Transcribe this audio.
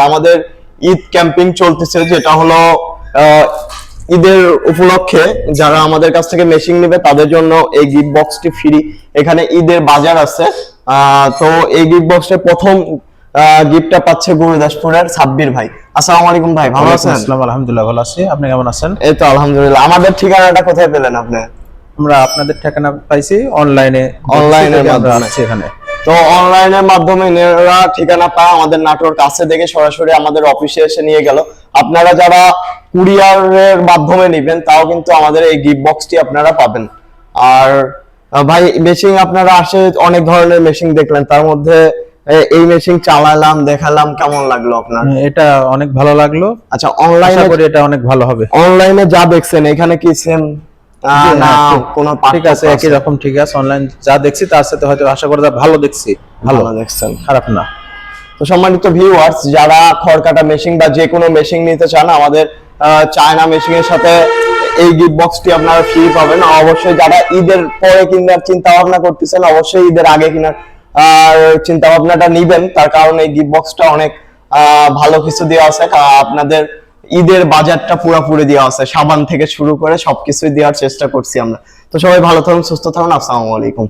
আমাদের ঈদ ক্যাম্পিং চলতেছে, যেটা হলো ঈদের উপলক্ষে যারা আমাদের কাছ থেকে মেশিন নেবে তাদের জন্য এই গিফট বক্সটি ফ্রি। এখানে ঈদের বাজার আছে। তো এই গিফট বক্সে প্রথম গিফটটা পাচ্ছে গুরুদাসপুরের সাব্বির ভাই। আসসালামু আলাইকুম ভাই, ভালো আছেন? আসসালামু আলহামদুলিল্লাহ, ভালো আছি। আপনি কেমন আছেন? এই তো আলহামদুলিল্লাহ। আমাদের ঠিকানাটা কোথায় পেলেন আপনি? আমরা আপনাদের ঠিকানা পাইছি অনলাইনে মাধ্যমে আসছি এখানে। তো অনলাইনের মাধ্যমে এরা ঠিকানা পায় আমাদের নাটোর কাছে দেখে সরাসরি আমাদের অফিসে এসে নিয়ে গেল। আপনারা যারা কুরিয়ারের মাধ্যমে নেবেন তাও কিন্তু আমাদের এই গিফট বক্সটি আপনারা পাবেন। আর ভাই মেশিন আপনারা আসে অনেক ধরনের মেশিন দেখলেন, তার মধ্যে এই মেশিন চালালাম, দেখালাম, কেমন লাগলো আপনার? এটা অনেক ভালো লাগলো। আচ্ছা, অনলাইনে আশা করি এটা অনেক ভালো হবে। অনলাইনে যা দেখছেন এখানে কি সেম না কোনো ঠিক আছে, একই রকম ঠিক আছে। অনলাইন যা দেখছি তার সাথে হয়তো আশা করি ভালো দেখছি, ভালো দেখছেন, খারাপ না। তো সম্মানিত ভিউয়ার্স, যারা খড়কাটা মেশিন বা যে কোনো মেশিন নিতে চান আমাদের চায়না মেশিনের সাথে এই গিফট বক্সটি আপনারা ফ্রি পাবেন। অবশ্যই যারা ঈদের পরে কেনার চিন্তা ভাবনা করতেছেন অবশ্যই ঈদের আগে কেনার চিন্তা ভাবনাটা নিবেন, তার কারণ এই গিফট বক্সটা অনেক ভালো কিছু দেওয়া আছে। আপনাদের ঈদের বাজারটা পুরোপুরি দেওয়া আছে, সাবান থেকে শুরু করে সবকিছুই দেওয়ার চেষ্টা করছি আমরা। তো সবাই ভালো থাকুন, সুস্থ থাকুন। আসসালামু আলাইকুম।